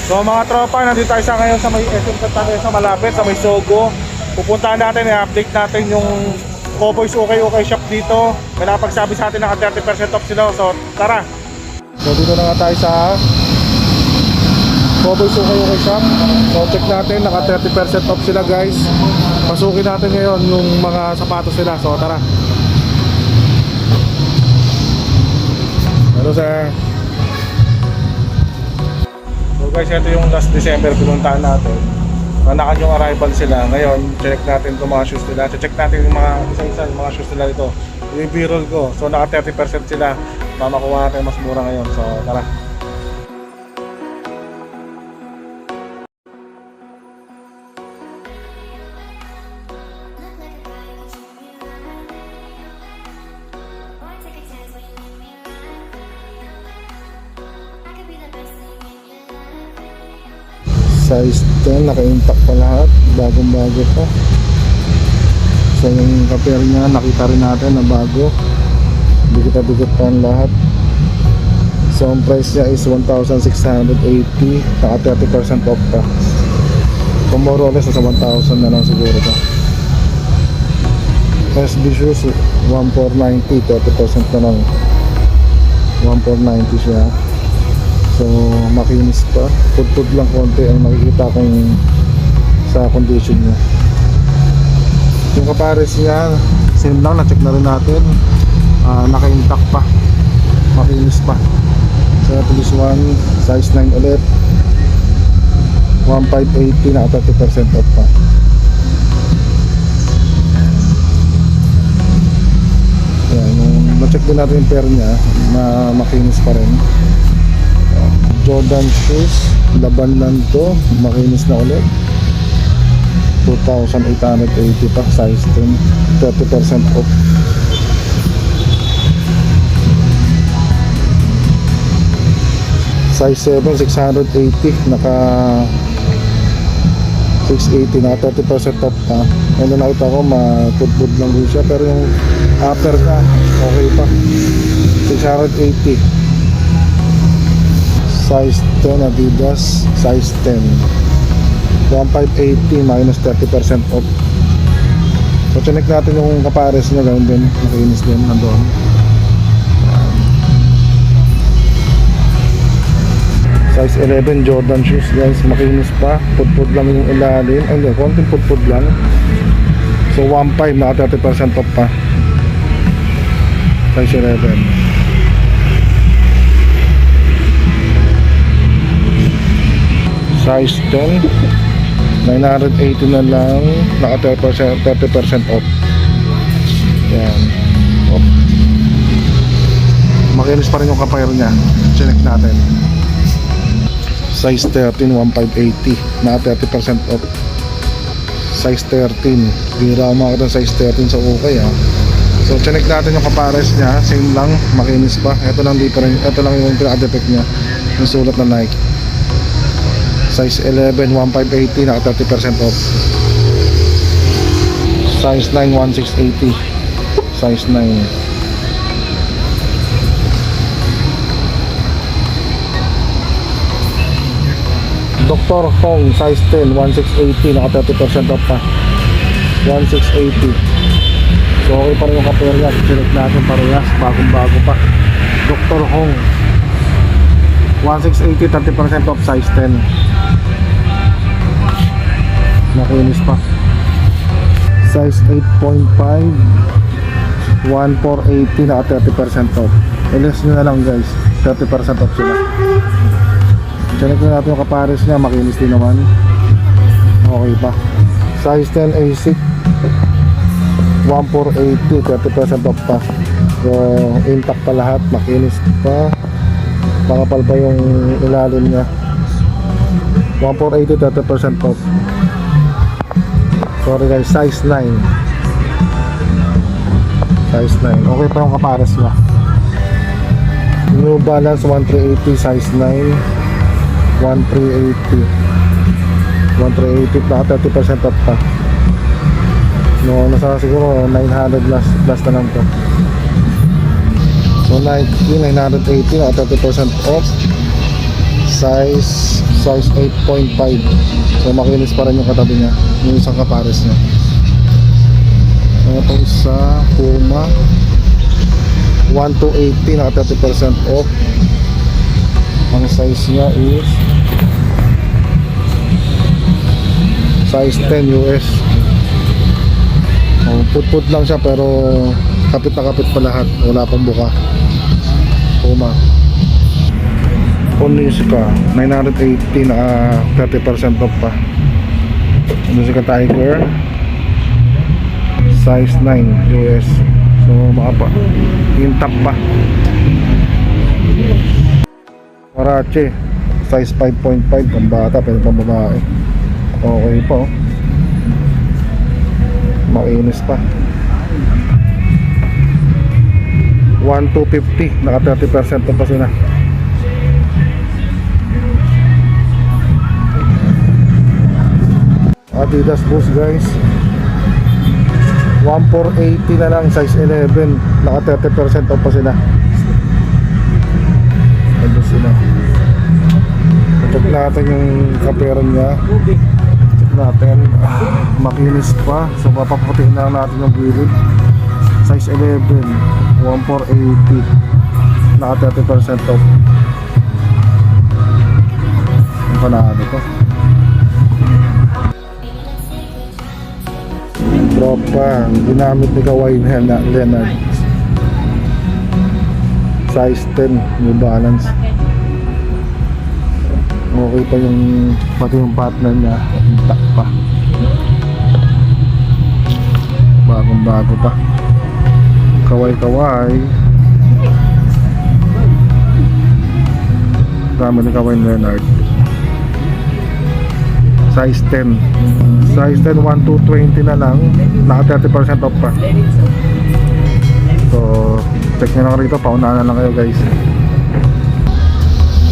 So mga tropa, nandito tayo sa ngayon sa may SM Santa Mesa malapit sa may Sogo. Pupuntahan natin, i-update natin yung Cowboys Okay Shop dito. May napagsabi sa atin naka 30% off sila. So tara. So dito na nga tayo sa Cowboys Okay Shop. So check natin, naka 30% off sila guys. Pasukin natin ngayon yung mga sapatos nila. So tara. Hello sir. So guys, ito yung last December pinuntahan natin. Manakan yung arrival sila. Ngayon, check natin itong mga shoes nila. Check natin yung mga isa-isa yung mga shoes nila dito. Yung B-roll ko. So naka 30% sila. Mamakuha natin mas mura ngayon. So tara. Size 10, naka-intact pa lahat, bagong bago pa. So yung kapir niya, nakita rin natin na bago, dikit pa ang lahat. So ang price niya is 1,680, naka 30% off pa. So more or less nasa 1,000 na lang siguro to. SB shoes 1,490, 30% na lang, 1,490 siya. So makinis pa, pudpud lang konti ang makikita kung sa condition niya. Yung kapares niya same lang, na-check na rin natin, naka-intact pa, makinis pa. So this one, size 9 ulit, 1,580, na 30% off pa. Ayan, na-check din natin yung pair niya na makinis pa rin. Jordan shoes, laban lang to, makinis na ulit, 2,880 pa, size 10, 30% off. Size 7, 680, naka 680, naka 30% off pa. Ano nakita ko, matudbud lang din siya, pero yung upper ka, okay pa, 680. Size 10 Adidas, size 10, 1,580 minus 30% off. So check natin yung kapares niya, ganoon din, makinis din, nandoon. Size 11 Jordan shoes guys, makinis pa, pudpud lang yung ilalim, ay hindi, konting pudpud lang. So 1,500, naka 30% off pa. Size 11. Size 10, 980 na lang, naka 30% off. Yan, off. Makinis pa rin yung kapire niya, check natin. Size 13, 1,580, naka 30% off. Size 13, bira ako makita size 13 sa okay ha. So check natin yung kapares niya, same lang, makinis pa. Ito lang different, ito lang yung pinaka-defect niya, yung sulat na Nike. Size 11, 1,580, naka 30% off. Size 9, 1,680. Size 9. Dr. Hong, size 10, 1,680, naka 30% off pa. 1,680. So okay pa rin yung kapir niya, check natin parehas, bagong bago pa. Dr. Hong, 1,680, 30% off, size 10. Makinis pa. Size 8.5, 1,480, naka 30% off. Ilis nyo na lang guys, 30% off sila. Check na natin yung kapares niya, makinis din naman, okay pa. Size 10 ASIC, 1,480, 30% off pa. So intact pa lahat, makinis pa, makapal pa yung ilalim niya. 1,480, 30% off. Sorry guys, size 9. Size 9, okay pa yung kapares niya. New Balance 1,380, size 9, 1,380, 1,380 na 30% off pa. No, nasa siguro 900 plus na lang to. So Nike 980 na 30% off. Size 8.5. So makinis pa rin yung katabi niya, yung isang kapares niya. Itong isa, Puma 1280, naka 30% off. Ang size niya is size 10 US. Put lang siya pero kapit na kapit pa lahat, wala pang buka. Puma Onitsuka 980, naka 30% off pa. Onitsuka Tiger size 9 US. So makapa intact pa. Warache size 5.5, pang bata pero pang babae. Okay po, makinis pa. 1250, naka 30% off pa sila. Adidas Boost guys, 1480 na lang, size 11, naka 30% off pa sila. Ano sila? Check natin yung kaperan niya. Check natin, makinis pa. So papaputiin na natin yung gilid. Size 11, 1480, naka 30% off. Ang panalo to. Tropa, ginamit ni Kawhi Leonard. Size 10, New Balance. Okay pa yung, pati yung partner niya, intact pa. Bagong bago pa. Kawhi. Dami ni Kawhi Leonard. Size 10. Size 10, 1220 na lang. Naka 30% off pa. So, check nyo lang rito. Paunahan na lang kayo guys.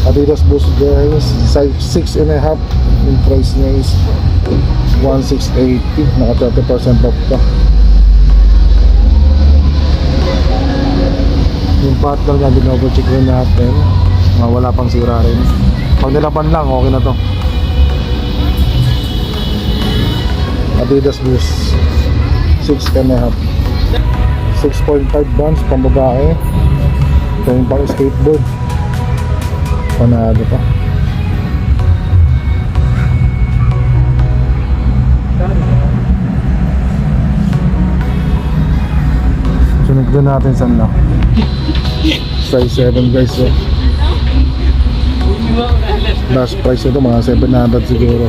Adidas Boost guys, size 6.5. Yung price niya is 1680. Naka 30% off pa. Yung partner niya, dinoble-check rin natin. Wala pang sira rin. Pag nilaban lang, okay na to. Adidas Boost 6.5, 6.5 bands pang babae. Ito yung pang skateboard, panalo pa. Sunigdan natin saan lang. Size 7 guys, so last price ito mga 700 siguro.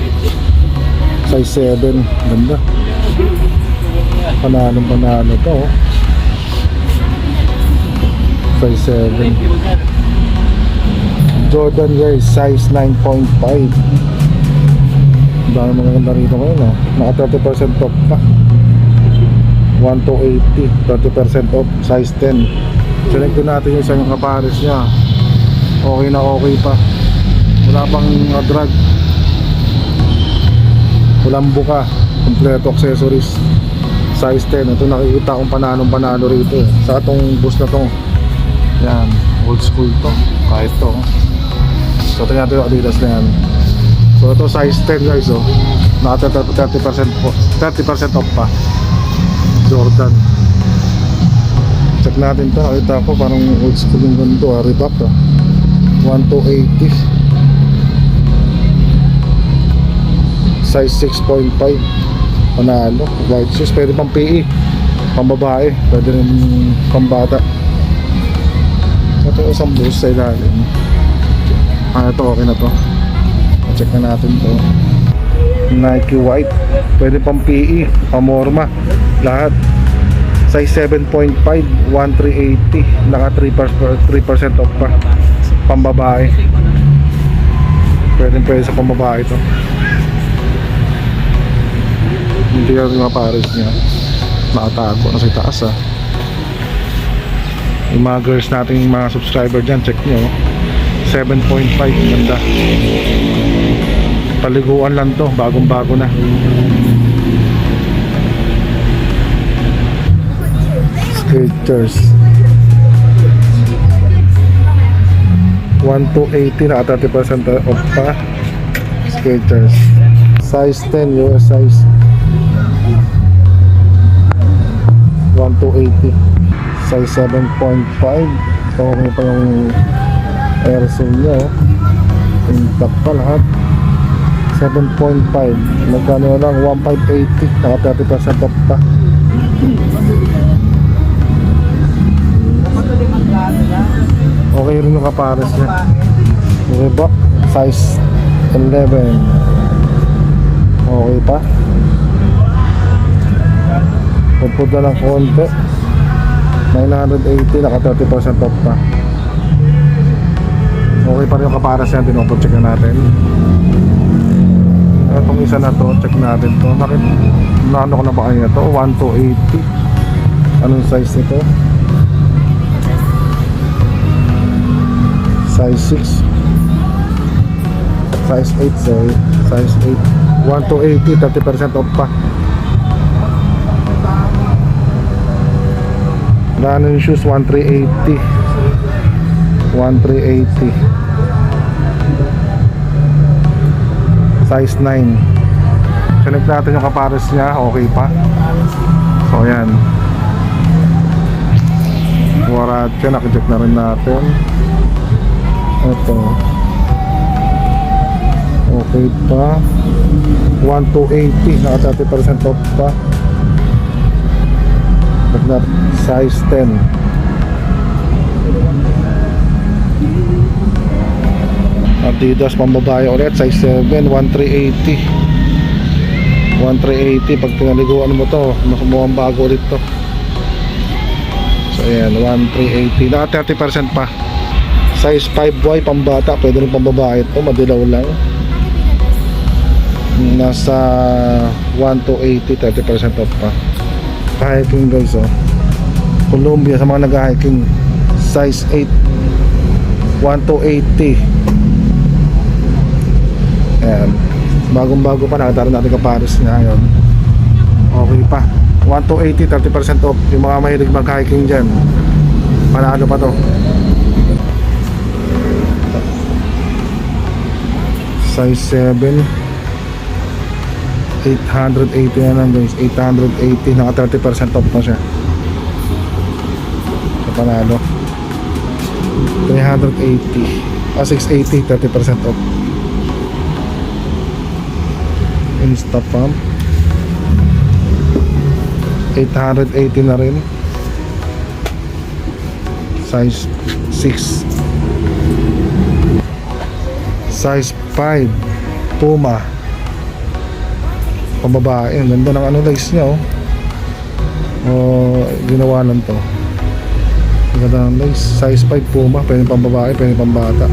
Size 7, ganda. Panalo to, oh. Size 7. Jordan guys, size 9.5. Dami mga ganda rito ngayon, oh. Naka 30% off pa. 1280, 30% off, size 10. Select natin yung isang kapares niya. Okay na okay pa. Wala pang drag. Walang buka, kompleto accessories. Size 10, ito nakikita kong panalo rito eh. Sa itong bus na to, yan, old school to, kahit to. So ito natin yung Adidas na yan. So ito size 10 guys, oh. Naka 30% off pa. Jordan. Check natin to, nakita ko parang old school yung ganito, Reebok, 1280. Size 6.5, panalo. White shoes, pwede pang PE, pang babae, pwede rin pang bata. Ito isang boost sa ilalim. Ito okay na to. Check na natin to. Nike white, pwede pang PE, pang morma, lahat. Size 7.5, 1380, naka 3% off pa. Pang babae, pwede sa pang babae to. Hindi yung mga pares niya nakatago na sa taas, ah. Yung mga girls natin, yung mga subscriber dyan, check nyo 7.5, ganda. Paliguan lang to, bagong bago na. Skechers 1,280, naka 30% off pa. Skechers. Size 10, US size. 1,280. Size 7.5. So, okay pa yung airsole niya. Intact pa lahat. 7.5. Magkano lang? 1,580. Naka 30% off pa. Okay rin yung kapares niya. Reebok size 11. Okay pa. Pagpunta ng konti. 980, naka 30% off pa. Okay pa rin yung kapares niya. Pinopo-check na natin. Itong isa na to, check natin to. Ano ko na ba kanya to? 1,280. Anong size nito? Size 6. Size 8, sorry. Size 8. 1,280, 30% off pa. Running shoes, 1,380. 1,380. Size 9. Connect natin yung kapares niya. Okay pa. So ayan, Huarache, nakicheck na rin natin. Ito okay pa. 1,280, naka 30% off pa. Size 10. Adidas pambabae ulit, size 7, 1,380. 1,380. Pag pinaliguan mo to, mukhang bago ulit to. So ayan, 1,380. Naka 30% pa. Size 5Y pambata, pwede rin pambabae ito, madilaw lang. Nasa 1,280, 30% off pa. Hiking guys, oh. Columbia sa mga nag-hiking. Size 8, 1,280. Ayan, bagong-bago pa, nakatara natin kapares niya yun. Okay pa. 1,280, 30% off. Yung mga mahilig mag-hiking dyan, panalo pa to. Size 7, 880 na lang guys. 880, naka 30% off na siya. So, panalo. 380, 680, 30% off. Instapump, 880 na rin. Size 6. Size 5 Puma pambabae. Ang ganda ng ano lace nya, oh. Ginawa lang to. Ang ganda ng lace. Size 5 Puma, pwede pambabae, pwede pambata.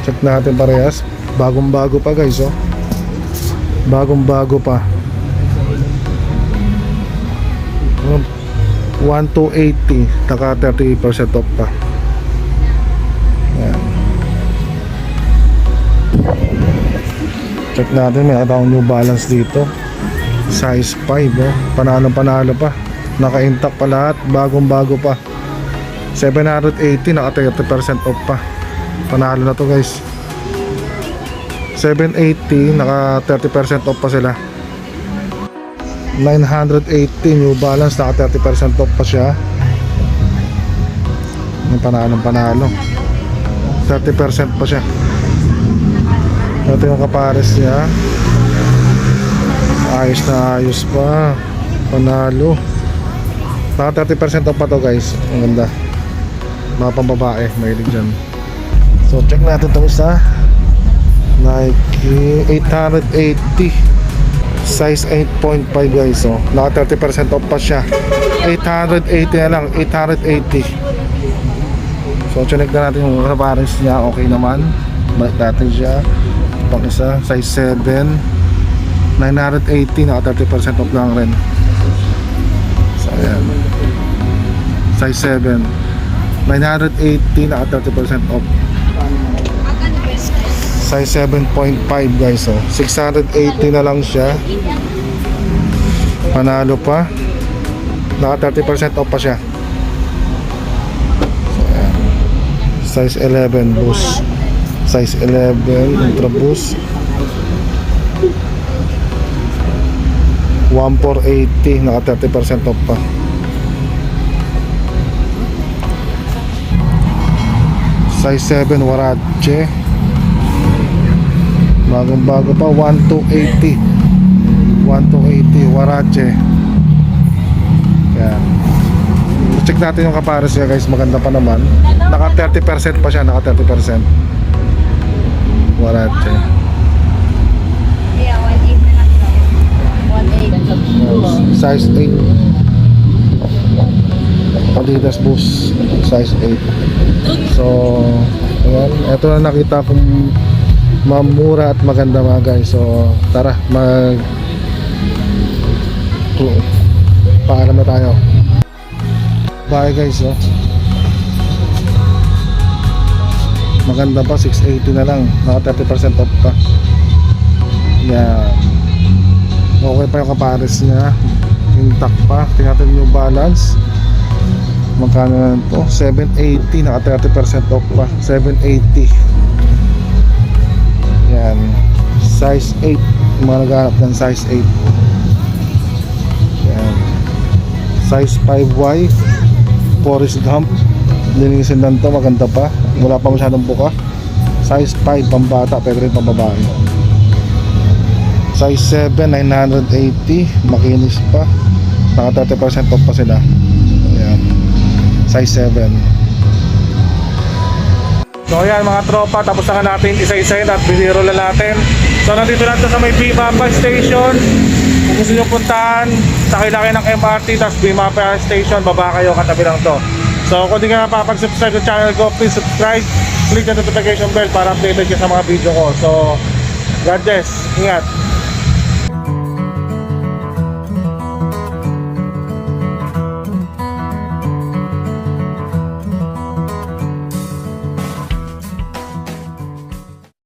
Check natin parehas. Bagong bago pa guys, oh. Bagong bago pa. 1,280, naka 30% off pa. Ayan. Check natin, may nakita akong New Balance dito. Size 5, oh. Panalo pa. Naka-intact pa lahat, bagong bago pa. 780, naka 30% off pa. Panalo na to guys. 780, naka 30% off pa sila. 980 New Balance, naka 30% off pa siya. Panalo 30% pa siya. Ito yung kapares niya. Ayos na ayos pa. Panalo. Naka 30% off pa to guys. Ang ganda. Mga pambabae, mahilig dyan. So check natin itong isa. Nike 880, size 8.5 guys, oh. Naka 30% off pa siya. 880 na lang, 880. So check na natin yung kapares niya. Okay naman. Balik natin siya. Pang isa, size 7, 980, naka 30% off lang rin. So ayan, size 7, 980, naka 30% off. Size 7.5 guys, oh. 680 na lang siya. Panalo pa. Naka 30% off pa siya. So, ayan. Size 11 boost. Size 11 Ultra Boost. 1,480, naka 30% off pa. Size 7 Warache. Bagong bago pa, 1,280. 1,280 Warache. Yan. Check natin yung kapares niya guys, maganda pa naman. Naka 30% pa siya, naka 30%. Warache. Yeah, 1.8 na lang ito. 1.8. Size 8 Adidas Boost size 8. So ayan, ito na nakita kong mamura at maganda mga guys. So tara, paalam na tayo. Bye guys, oh. Maganda pa, 680 na lang, naka 30% off pa. Yan. Okay pa yung kapares niya, intact pa. Tingnan natin yung balance. Magkano na ito? 780, naka 30% off pa. 780. Yan. Size 8. Yung mga naghahanap ng size 8. Yan. Size 5Y. Forest Gump. Linisin lang to, maganda pa. Wala pa masyadong buka. Size 5, pambata, pero rin pambabae. Size 7, 980. Makinis pa. Naka 30% off pa sila. Ayan. Size 7. So ayan mga tropa, tapos na natin isa-isayin at biniro na natin. So nandito natin sa may Bimapa Station. Kung gusto nyo puntahan, sakay lang kayo ng MRT, tapos Bimapa Station, baba kayo, katabi lang to. So kung di ka napapag-subscribe sa channel ko, please subscribe, click the notification bell para updated ka sa mga video ko. So God bless, ingat.